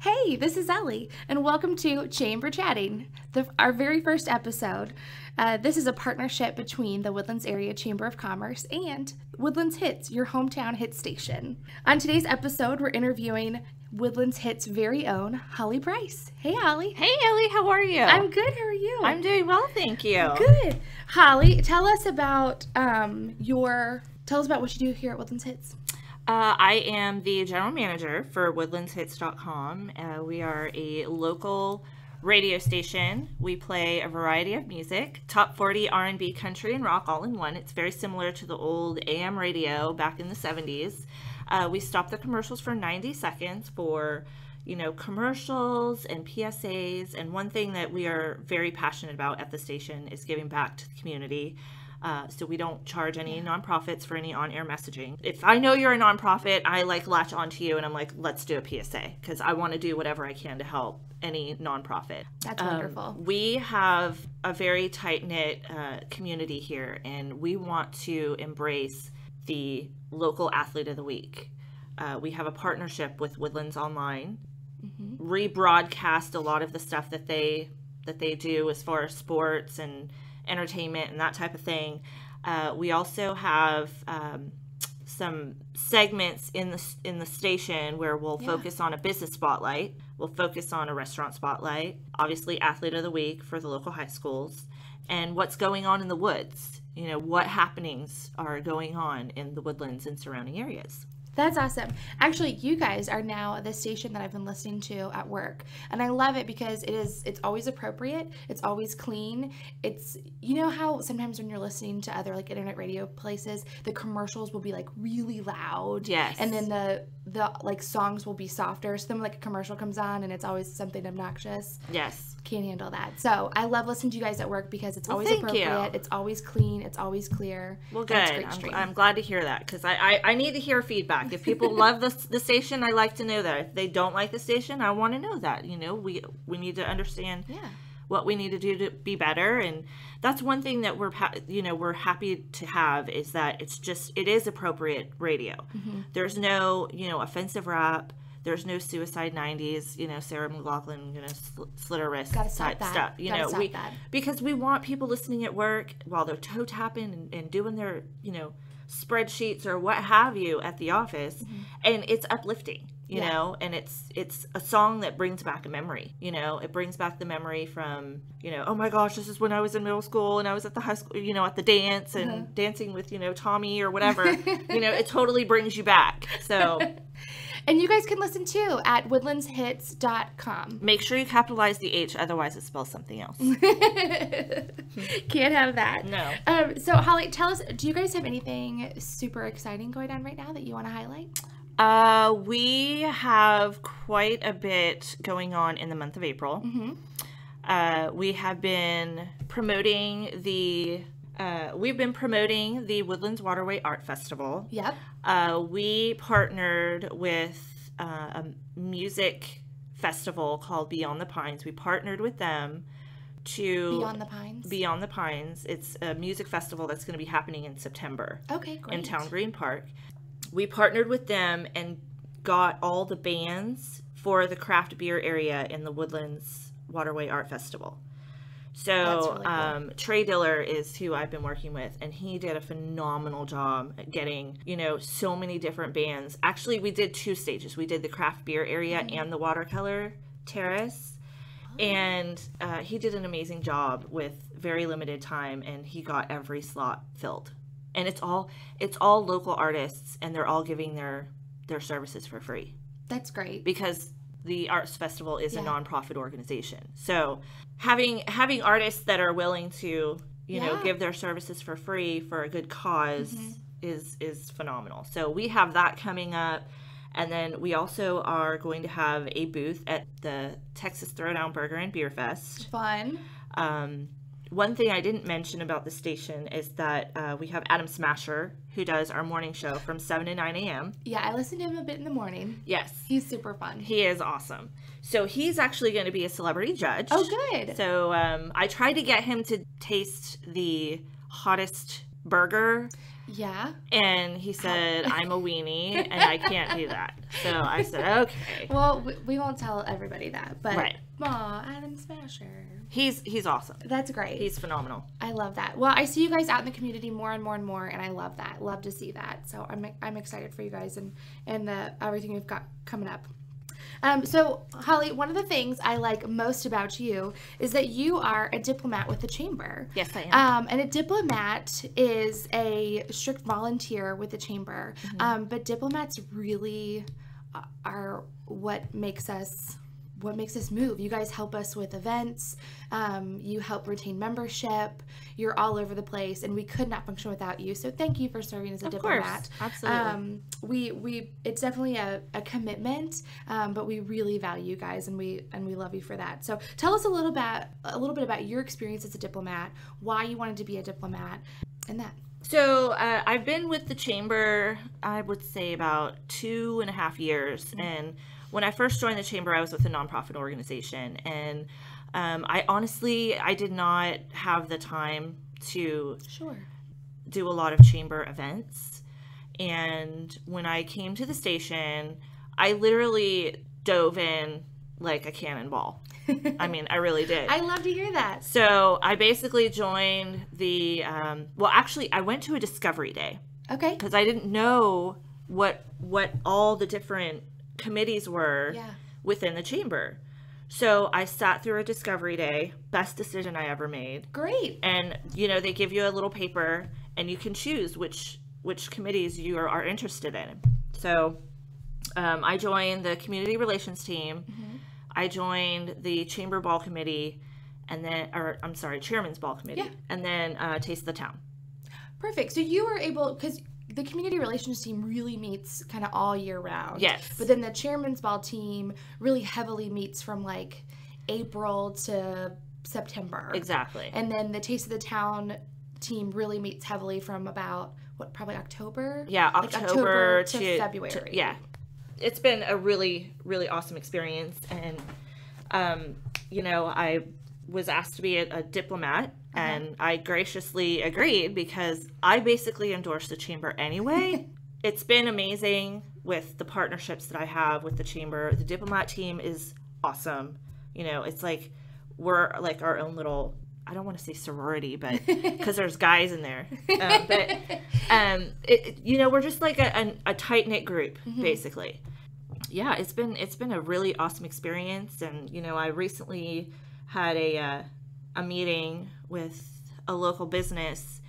Hey, this is Ellie, and welcome to Chamber Chatting, our very first episode. This is a partnership between the Woodlands Area Chamber of Commerce and Woodlands Hits, your hometown hit station. On today's episode, we're interviewing Woodlands Hits' very own Holly Price. Hey, Holly. Hey, Ellie, how are you? I'm good. How are you? I'm doing well, thank you. Good. Holly, tell us about what you do here at Woodlands Hits. I am the general manager for woodlandshits.com. We are a local radio station. We play a variety of music, top 40 R&B, country, and rock all in one. It's very similar to the old AM radio back in the 70s. We stop the commercials for 90 seconds for, commercials and PSAs. And one thing that we are very passionate about at the station is giving back to the community. So we don't charge any nonprofits for any on-air messaging. If I know you're a nonprofit, I latch onto you and I'm like, let's do a PSA because I want to do whatever I can to help any nonprofit. That's wonderful. We have a very tight-knit community here, and we want to embrace the local athlete of the week. We have a partnership with Woodlands Online, rebroadcast a lot of the stuff that they do as far as sports and entertainment and that type of thing. We also have some segments in the station where we'll focus on a business spotlight. We'll focus on a restaurant spotlight, obviously athlete of the week for the local high schools, and what's going on in the woods. What happenings are going on in the Woodlands and surrounding areas. That's awesome. Actually, you guys are now the station that I've been listening to at work. And I love it because it's always appropriate. It's always clean. It's, how sometimes when you're listening to other internet radio places, the commercials will be really loud. Yes. And then the songs will be softer. So then a commercial comes on and it's always something obnoxious. Yes. Can't handle that. So I love listening to you guys at work because it's always appropriate. It's always clean. It's always clear. Well, good. I'm glad to hear that because I need to hear feedback. If people love the station, I like to know that. If they don't like the station, I want to know that. We need to understand what we need to do to be better. And that's one thing that we're happy to have is that it is appropriate radio. Mm-hmm. There's no, offensive rap. There's no suicide 90s, Sarah McLachlan, slit her wrist type stuff. Because we want people listening at work while they're toe tapping and doing their, spreadsheets or what have you at the office. Mm-hmm. And it's uplifting, and it's a song that brings back a memory. It brings back the memory from, oh my gosh, this is when I was in middle school and I was at the high school, at the dance and dancing with, Tommy or whatever. It totally brings you back. So... And you guys can listen too at woodlandshits.com. Make sure you capitalize the H, otherwise it spells something else. Can't have that. No. So Holly, tell us, do you guys have anything super exciting going on right now that you want to highlight? We have quite a bit going on in the month of April. Mm-hmm. We have been promoting the Woodlands Waterway Art Festival. Yep. We partnered with a music festival called Beyond the Pines. We partnered with them to... Beyond the Pines? Beyond the Pines. It's a music festival that's going to be happening in September. Okay, great. In Town Green Park. We partnered with them and got all the bands for the craft beer area in the Woodlands Waterway Art Festival. So really cool. Trey Diller is who I've been working with, and he did a phenomenal job at getting, so many different bands. Actually, we did 2 stages. We did the craft beer area and the watercolor terrace. Oh. And he did an amazing job with very limited time, and he got every slot filled. And it's all local artists, and they're all giving their services for free. That's great. Because the Arts Festival is a nonprofit organization. So having artists that are willing to, give their services for free for a good cause is phenomenal. So we have that coming up. And then we also are going to have a booth at the Texas Throwdown Burger and Beer Fest. Fun. One thing I didn't mention about the station is that we have Adam Smasher, who does our morning show from 7 to 9 a.m. Yeah, I listen to him a bit in the morning. Yes. He's super fun. He is awesome. So he's actually going to be a celebrity judge. Oh, good. So I tried to get him to taste the hottest burger Yeah. And he said, I'm a weenie and I can't do that. So I said, okay. Well, we won't tell everybody that, but right. Aw, Adam Smasher. He's awesome. That's great. He's phenomenal. I love that. Well, I see you guys out in the community more and more and more, and I love that. Love to see that. So I'm excited for you guys and everything you've got coming up. So, Holly, one of the things I like most about you is that you are a diplomat with the Chamber. Yes, I am. And a diplomat is a strict volunteer with the Chamber. Mm-hmm. But diplomats really are what makes us move. You guys help us with events. You help retain membership. You're all over the place, and we could not function without you. So thank you for serving as a diplomat. Of course, absolutely. We it's definitely a commitment, but we really value you guys, and we love you for that. So tell us a little bit about your experience as a diplomat, why you wanted to be a diplomat, and that. So I've been with the Chamber, I would say about 2.5 years, mm-hmm. and when I first joined the Chamber, I was with a nonprofit organization, and I did not have the time to do a lot of Chamber events. And when I came to the station, I literally dove in like a cannonball. I mean, I really did. I love to hear that. So I basically joined the, I went to a discovery day. Okay. Because I didn't know what all the different committees were within the Chamber. So I sat through a discovery day. Best decision I ever made. Great. And they give you a little paper and you can choose which committees you are interested in. So I joined the community relations team. Mm-hmm. I joined the Chamber Ball Committee, Chairman's Ball Committee, and then Taste of the Town. Perfect. So you were able, because the community relations team really meets kind of all year round. Yes. But then the Chairman's Ball team really heavily meets from like April to September. Exactly. And then the Taste of the Town team really meets heavily from about, probably October? Yeah, October to February. Yeah. It's been a really, really awesome experience. And, I was asked to be a diplomat. And I graciously agreed because I basically endorse the Chamber anyway. It's been amazing with the partnerships that I have with the Chamber. The diplomat team is awesome. It's like we're like our own little, I don't want to say sorority, but because there's guys in there. We're just like a tight-knit group, basically. Yeah, it's been a really awesome experience. And, I recently had a meeting with a local business,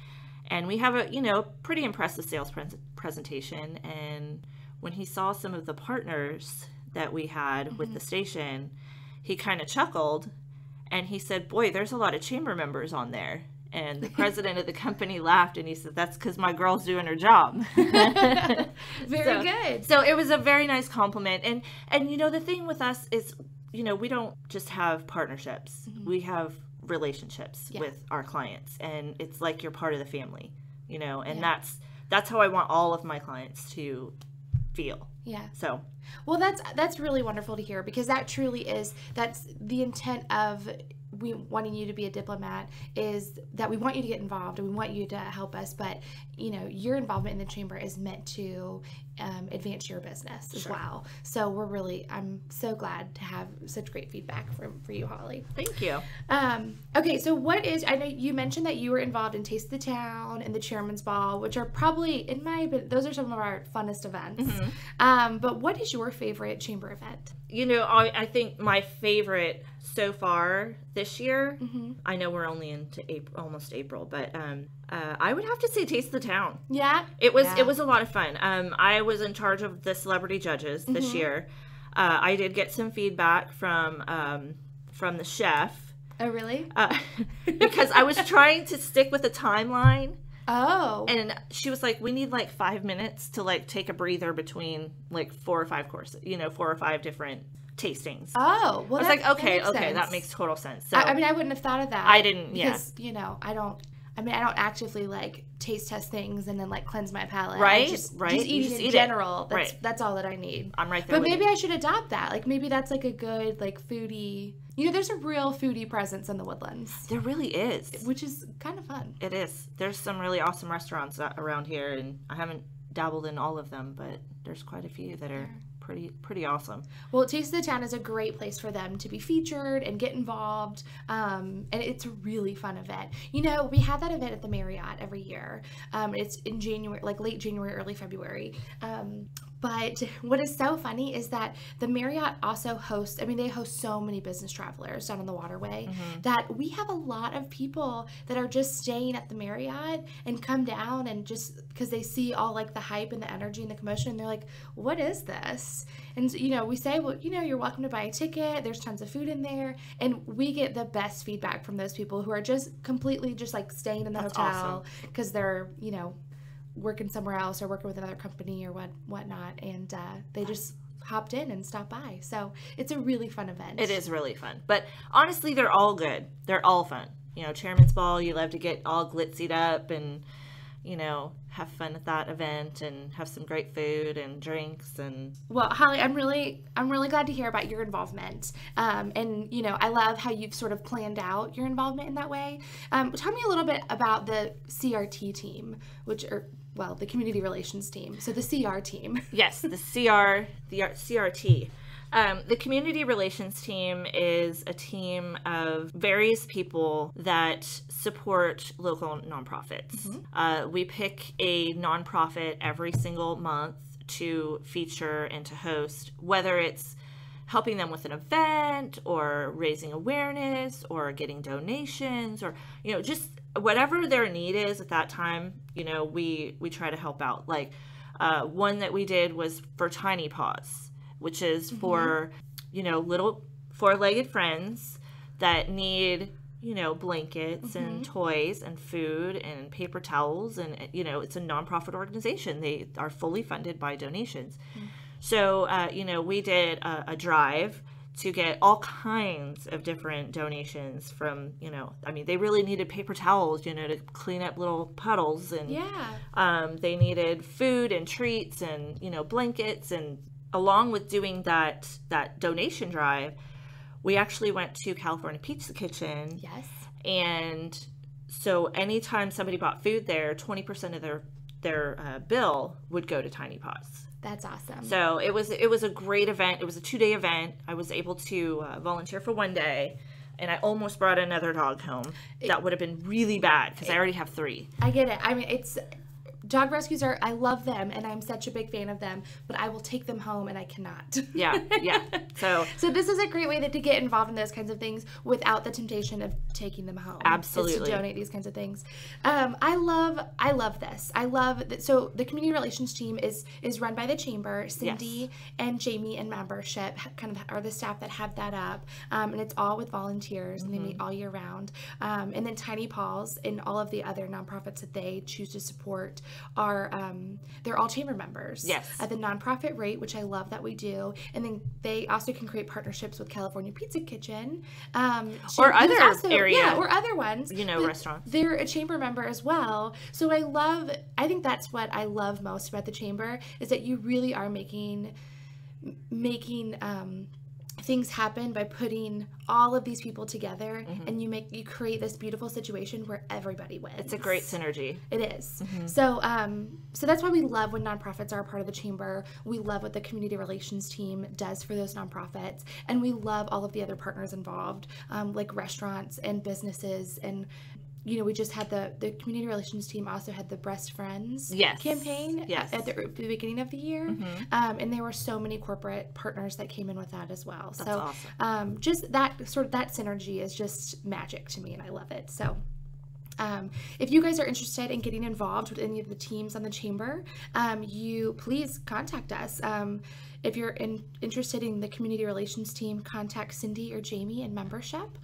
and we have a pretty impressive sales presentation. And when he saw some of the partners that we had with the station, he kind of chuckled and he said, "Boy, there's a lot of Chamber members on there." And the president of the company laughed and he said, "That's because my girl's doing her job." Very good. So it was a very nice compliment. And the thing with us is, we don't just have partnerships. Mm-hmm. We have relationships with our clients, and it's like you're part of the family, and that's how I want all of my clients to feel. Yeah. So, well, that's really wonderful to hear, because that's the intent of we wanting you to be a diplomat, is that we want you to get involved and we want you to help us, but your involvement in the Chamber is meant to advance your business as well. So I'm so glad to have such great feedback for you, Holly. Thank you. Okay, so I know you mentioned that you were involved in Taste of the Town and the Chairman's Ball, which are probably, those are some of our funnest events. Mm-hmm. But what is your favorite Chamber event? I think my favorite so far this year, I know we're only into almost April, but I would have to say Taste of the Town. Yeah? It was a lot of fun. I was in charge of the celebrity judges this year. I did get some feedback from the chef. Oh, really? Because I was trying to stick with the timeline. Oh. And she was like, "We need like 5 minutes to like take a breather between like 4 or 5 courses, 4 or 5 different tastings." Oh, well, I was like, okay, that makes total sense. So I wouldn't have thought of that. I didn't, because, I I mean, I don't actively like taste test things and then like cleanse my palate. Right, Just you eat just in eat general. it. That's all that I need. I'm right there. But maybe I should adopt that. Like maybe that's like a good like foodie. There's a real foodie presence in the Woodlands. There really is, which is kind of fun. It is. There's some really awesome restaurants around here, and I haven't dabbled in all of them, but there's quite a few that are pretty awesome. Well, Taste of the Town is a great place for them to be featured and get involved, and it's a really fun event. We have that event at the Marriott every year. It's in January, like late January, early February. But what is so funny is that the Marriott also hosts, they host so many business travelers down on the waterway that we have a lot of people that are just staying at the Marriott and come down and just because they see all like the hype and the energy and the commotion and they're like, what is this? And, we say, well, you're welcome to buy a ticket. There's tons of food in there. And we get the best feedback from those people who are just completely just like staying in the hotel because they're, working somewhere else or working with another company or whatnot, and they just hopped in and stopped by. So it's a really fun event. It is really fun. But honestly, they're all good. They're all fun. Chairman's Ball, you love to get all glitzied up and, have fun at that event and have some great food and drinks. And well, Holly, I'm really glad to hear about your involvement. And, I love how you've sort of planned out your involvement in that way. Tell me a little bit about the CRT team, the Community Relations Team. So the CR team. Yes, the CRT. The Community Relations Team is a team of various people that support local nonprofits. We pick a nonprofit every single month to feature and to host, whether it's helping them with an event or raising awareness or getting donations or, just whatever their need is at that time, we try to help out. Like one that we did was for Tiny Paws, which is for, little four-legged friends that need, blankets and toys and food and paper towels. And, it's a nonprofit organization. They are fully funded by donations. So, we did a drive to get all kinds of different donations from, they really needed paper towels, to clean up little puddles. And they needed food and treats and, blankets. And along with doing that donation drive, we actually went to California Pizza Kitchen. Yes. And so anytime somebody bought food there, 20% of their bill would go to Tiny Paws. That's awesome. So it was a great event. It was a 2-day event. I was able to volunteer for 1 day, and I almost brought another dog home. That would have been really bad because I already have 3. I get it. Dog rescues I love them, and I'm such a big fan of them, but I will take them home, and I cannot. Yeah. So this is a great way to get involved in those kinds of things without the temptation of taking them home. Absolutely. Is to donate these kinds of things. I love this. I love that. So the Community Relations Team is run by the Chamber. Cindy and Jamie and membership kind of are the staff that have that up, and it's all with volunteers, and they meet all year round. And then Tiny Paws and all of the other nonprofits that they choose to support are they're all chamber members. Yes. At the nonprofit rate, which I love that we do. And then they also can create partnerships with California Pizza Kitchen. Or other area. Yeah, or other ones. Restaurants. They're a chamber member as well. So I think that's what I love most about the chamber is that you really are making things happen by putting all of these people together, and you create this beautiful situation where everybody wins. It's a great synergy. It is. So that's why we love when nonprofits are a part of the chamber. We love what the Community Relations Team does for those nonprofits, and we love all of the other partners involved, like restaurants and businesses. And we just had the Community Relations Team also had the Breast Friends campaign at the beginning of the year. And there were so many corporate partners that came in with that as well. That's awesome. Just that synergy is just magic to me, and I love it. So if you guys are interested in getting involved with any of the teams on the chamber, you please contact us. If you're interested in the Community Relations Team, contact Cindy or Jamie in membership.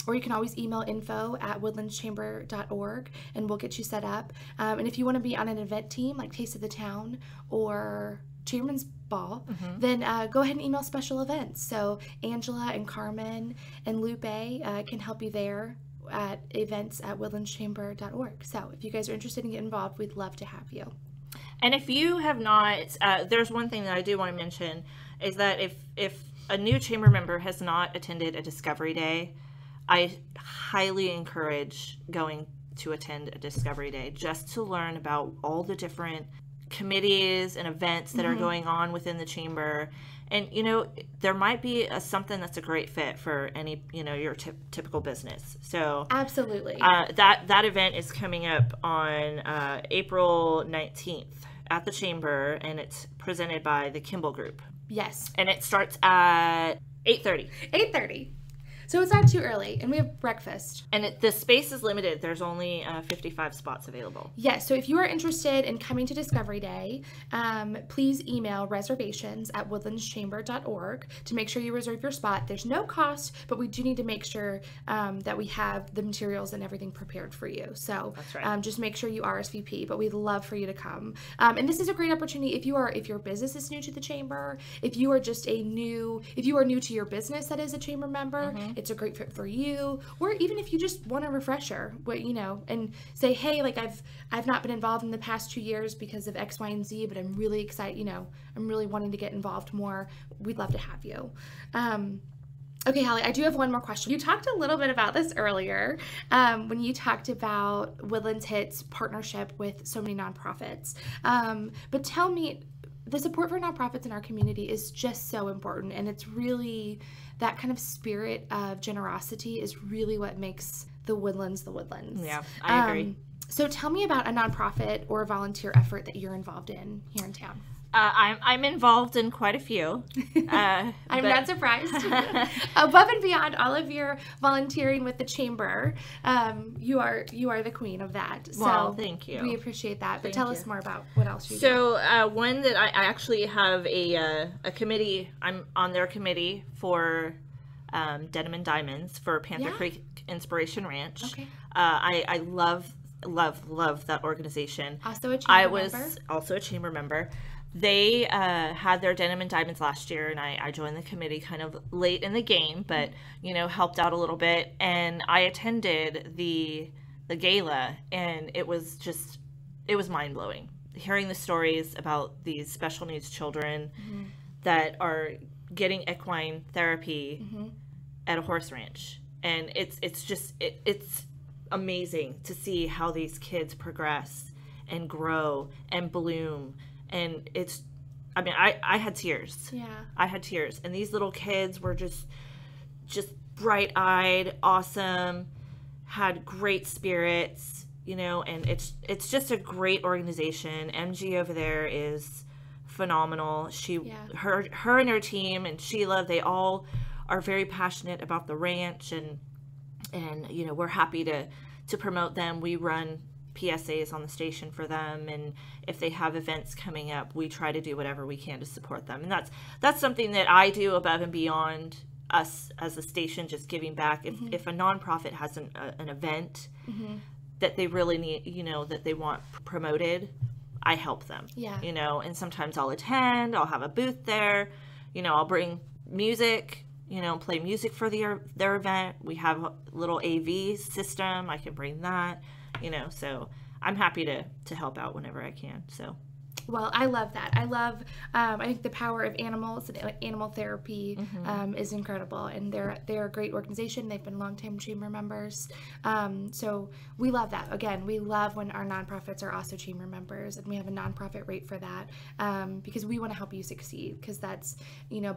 Or you can always email info@woodlandschamber.org, and we'll get you set up. And if you want to be on an event team like Taste of the Town or Chairman's Ball, then go ahead and email special events. So Angela and Carmen and Lupe can help you there. at events@woodlandschamber.org. So if you guys are interested in getting involved, we'd love to have you. And if you have not, there's one thing that I do want to mention is that if a new chamber member has not attended a Discovery Day, I highly encourage going to attend a Discovery Day just to learn about all the different committees and events that are going on within the chamber. And, there might be something that's a great fit for any, your typical business. So absolutely. That event is coming up on April 19th at the chamber, and it's presented by the Kimball Group. Yes. And it starts at 8:30. 8:30. So it's not too early, and we have breakfast. And the space is limited. There's only 55 spots available. Yes, so if you are interested in coming to Discovery Day, please email reservations@woodlandschamber.org to make sure you reserve your spot. There's no cost, but we do need to make sure that we have the materials and everything prepared for you. So that's right. Just make sure you RSVP, but we'd love for you to come. And this is a great opportunity if your business is new to the chamber, if you are new to your business that is a chamber member, it's a great fit for you, or even if you just want a refresher, and say, hey, like I've not been involved in the past 2 years because of X, Y, and Z, but I'm really excited, I'm really wanting to get involved more. We'd love to have you. Okay, Holly, I do have one more question. You talked a little bit about this earlier when you talked about Woodlands Hits partnership with so many nonprofits. But tell me, the support for nonprofits in our community is just so important, and it's really that kind of spirit of generosity is really what makes the Woodlands the Woodlands. Yeah, I agree. So tell me about a nonprofit or a volunteer effort that you're involved in here in town. I'm involved in quite a few. I'm not surprised. Above and beyond all of your volunteering with the chamber, you are the queen of that. So well, thank you. We appreciate that. But tell us more about what else you do. So one that I actually have a committee. I'm on their committee for Denim and Diamonds for Panther Creek Inspiration Ranch. Okay. I love that organization. Also a chamber I member? was also a chamber member. They had their Denim and Diamonds last year, and I joined the committee kind of late in the game, but, helped out a little bit. And I attended the gala, and it was mind-blowing. Hearing the stories about these special needs children that are getting equine therapy at a horse ranch. And it's amazing to see how these kids progress and grow and bloom. And I had tears. Yeah. I had tears. And these little kids were just bright-eyed, awesome, had great spirits, and it's just a great organization. MG over there is phenomenal. Her and her team and Sheila, they all are very passionate about the ranch, and we're happy to promote them. We run PSAs on the station for them, and if they have events coming up, we try to do whatever we can to support them. And that's something that I do above and beyond us as a station just giving back. If a nonprofit has an event that they really need, that they want promoted, I help them. Yeah. And sometimes I'll attend, I'll have a booth there, I'll bring music, play music for their event. We have a little AV system, I can bring that. So I'm happy to help out whenever I can. So Well, I love that. I think the power of animals and animal therapy is incredible, and they're a great organization. They've been longtime chamber members, so we love that. Again, we love when our nonprofits are also chamber members, and we have a nonprofit rate for that, because we want to help you succeed. Because that's,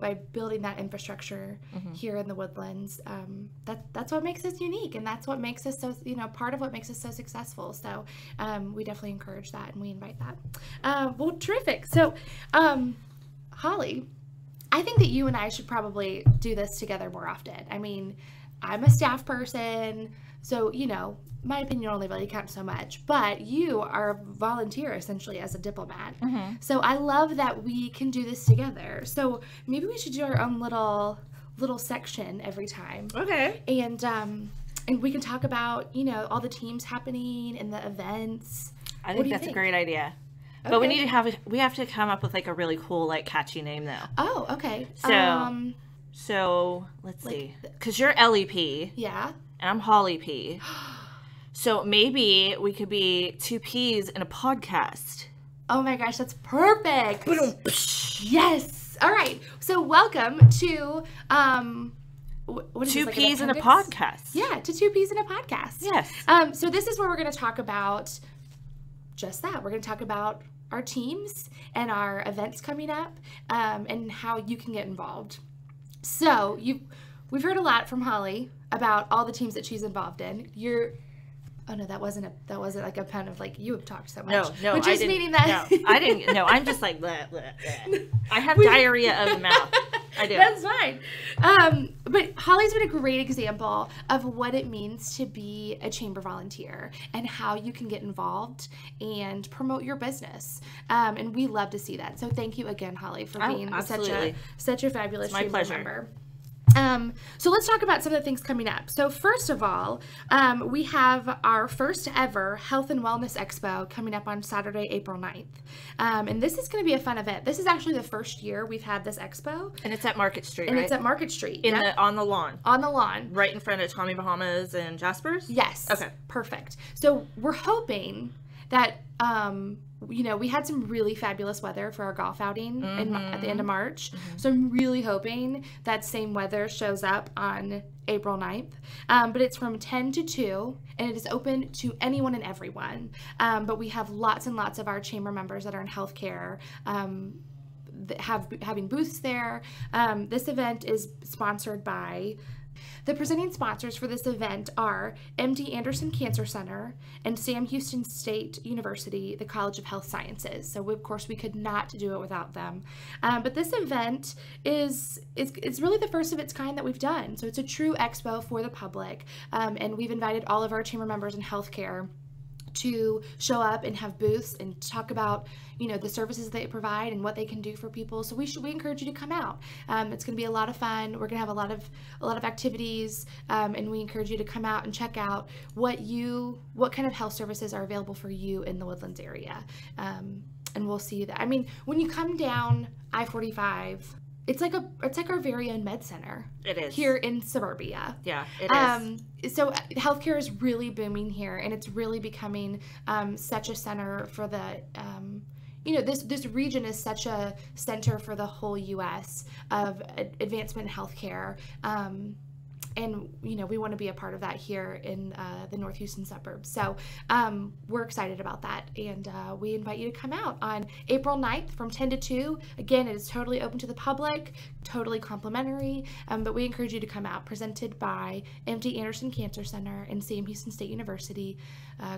by building that infrastructure here in the Woodlands, that's what makes us unique, and that's what makes us so, part of what makes us so successful. So we definitely encourage that, and we invite that. Well, terrific. So, Holly, I think that you and I should probably do this together more often. I mean, I'm a staff person, so, my opinion only really counts so much, but you are a volunteer essentially as a diplomat. So I love that we can do this together. So maybe we should do our own little section every time. Okay. And we can talk about, all the teams happening and the events. I think that's a great idea. Okay. But we have to come up with a really cool, catchy name though. Oh, okay. So let's see. Because you're LEP. Yeah. and I'm Holly P. So maybe we could be two peas in a podcast. Oh my gosh, that's perfect. Yes. All right. So welcome to what is Two this, peas in a podcast. Yeah, to Two Peas in a Podcast. Yes. So this is where we're going to talk about just that. We're going to talk about our teams and our events coming up, and how you can get involved. So we've heard a lot from Holly about all the teams that she's involved in. Oh no, that wasn't like a pun of like you have talked so much. No, but just meaning that. No, I didn't. No, I'm just like bleh, bleh, bleh. I have diarrhea of the mouth. I do. That's fine. But Holly's been a great example of what it means to be a chamber volunteer and how you can get involved and promote your business. And we love to see that. So thank you again, Holly, for being such a fabulous chamber member. So let's talk about some of the things coming up. So first of all, we have our first ever Health and Wellness Expo coming up on Saturday, April 9th. And this is going to be a fun event. This is actually the first year we've had this expo. And it's at Market Street, and right? It's at Market Street. On the lawn. On the lawn. Right in front of Tommy Bahama's and Jasper's? Yes. Okay. Perfect. So we're hoping that, we had some really fabulous weather for our golf outing at the end of March. So I'm really hoping that same weather shows up on April 9th. But it's from 10 to 2, and it is open to anyone and everyone. But we have lots and lots of our chamber members that are in healthcare having booths there. This event is sponsored by... The presenting sponsors for this event are MD Anderson Cancer Center and Sam Houston State University, the College of Health Sciences. So, of course, we could not do it without them. But this event is really the first of its kind that we've done. So it's a true expo for the public, and we've invited all of our chamber members in healthcare to show up and have booths and talk about, the services they provide and what they can do for people. So we encourage you to come out. It's going to be a lot of fun. We're going to have a lot of activities, and we encourage you to come out and check out what kind of health services are available for you in the Woodlands area. And we'll see that. I mean, when you come down I-45, it's like our very own med center. It is. Here in suburbia. Yeah, it is. So healthcare is really booming here, and it's really becoming such a center for the, this region is such a center for the whole U.S. of advancement in healthcare. And, we want to be a part of that here in the North Houston suburbs. So we're excited about that. And we invite you to come out on April 9th from 10 to 2. Again, it is totally open to the public, totally complimentary. But we encourage you to come out. Presented by MD Anderson Cancer Center and Sam Houston State University,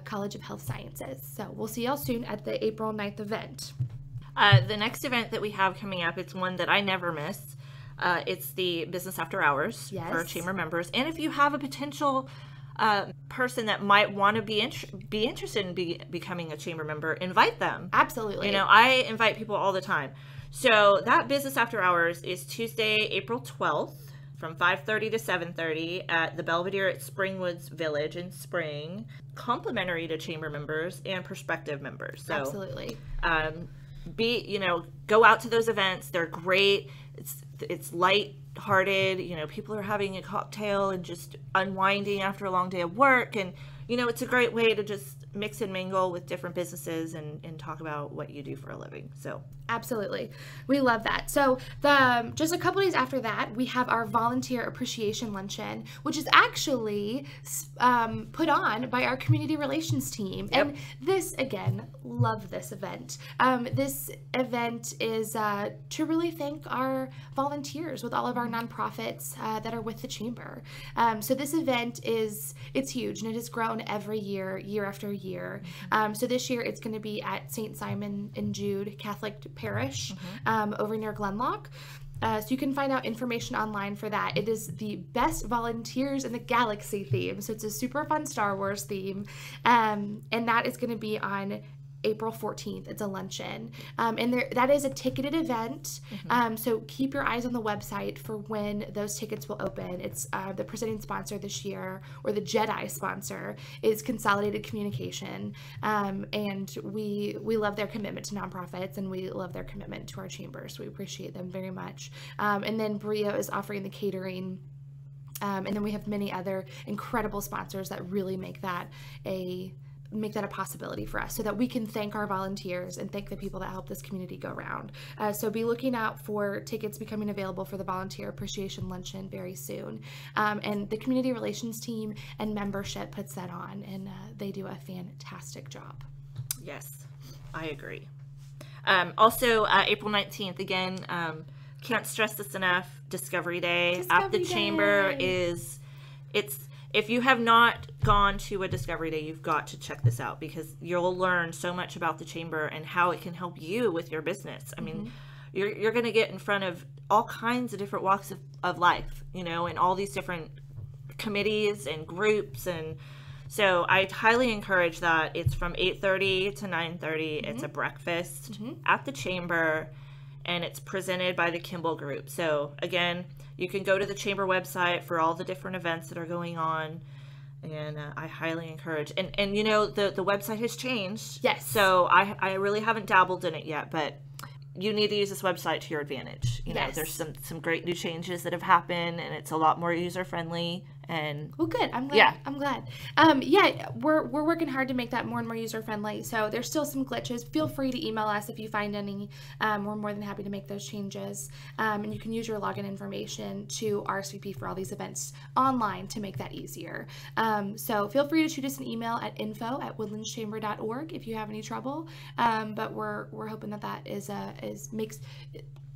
College of Health Sciences. So we'll see y'all soon at the April 9th event. The next event that we have coming up, it's one that I never miss. It's the Business After Hours for our chamber members. And if you have a potential person that might want to be interested in becoming a chamber member, invite them. Absolutely. I invite people all the time. So that Business After Hours is Tuesday, April 12th from 5:30 to 7:30 at the Belvedere at Springwoods Village in Spring, complimentary to chamber members and prospective members. So, absolutely. Go out to those events. They're great. It's light-hearted. People are having a cocktail and just unwinding after a long day of work. And, it's a great way to just mix and mingle with different businesses and talk about what you do for a living. So absolutely. We love that. So just a couple days after that, we have our Volunteer Appreciation Luncheon, which is actually put on by our Community Relations team. Yep. And this, again, love this event. This event is to really thank our volunteers with all of our nonprofits that are with the Chamber. So this event it's huge, and it has grown every year, year after year. So this year it's going to be at St. Simon and Jude Catholic Parish over near Glenlock. So you can find out information online for that. It is the Best Volunteers in the Galaxy theme. So it's a super fun Star Wars theme. And that is going to be on April 14th. It's a luncheon. And that is a ticketed event. So keep your eyes on the website for when those tickets will open. It's the presenting sponsor this year, or the Jedi sponsor, is Consolidated Communication. And we love their commitment to nonprofits, and we love their commitment to our chambers. We appreciate them very much. And then Brio is offering the catering And then we have many other incredible sponsors that really make that a possibility for us, so that we can thank our volunteers and thank the people that help this community go round. So be looking out for tickets becoming available for the Volunteer Appreciation Luncheon very soon. And the community relations team and membership puts that on, and they do a fantastic job. Yes, I agree. Also, April 19th, again, can't stress this enough, Discovery Day at the Chamber if you have not gone to a Discovery Day, you've got to check this out, because you'll learn so much about the Chamber and how it can help you with your business. I mean, you're going to get in front of all kinds of different walks of life, you know, and all these different committees and groups. And so I highly encourage that. It's from 8:30 to 9:30. It's a breakfast at the Chamber, and it's presented by the Kimball Group. So again, you can go to the Chamber website for all the different events that are going on, and I highly encourage. And you know, the website has changed. Yes. So I really haven't dabbled in it yet, but you need to use this website to your advantage. You know, there's some great new changes that have happened, and it's a lot more user friendly. And well, good. I'm glad. I'm glad. We're working hard to make that more and more user friendly. So there's still some glitches. Feel free to email us if you find any. We're more than happy to make those changes. And you can use your login information to RSVP for all these events online to make that easier. So feel free to shoot us an email at info@woodlandschamber.org if you have any trouble. But we're hoping that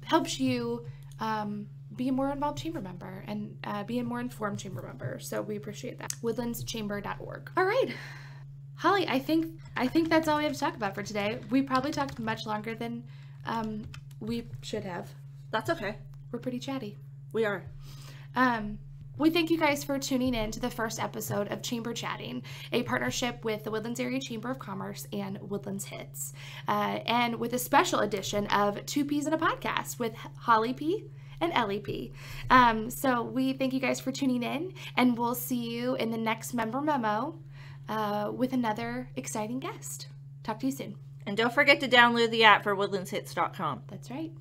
helps you be a more involved chamber member and be a more informed chamber member. So we appreciate that. woodlandschamber.org. All right, Holly, I think that's all we have to talk about for today. We probably talked much longer than we should have. That's okay. We're pretty chatty. We are. We thank you guys for tuning in to the first episode of Chamber Chatting, a partnership with the Woodlands Area Chamber of Commerce and Woodlands Hits, and with a special edition of Two Peas in a Podcast with Holly P. and Ellie P. So we thank you guys for tuning in, and we'll see you in the next member memo with another exciting guest. Talk to you soon. And don't forget to download the app for woodlandshits.com. That's right.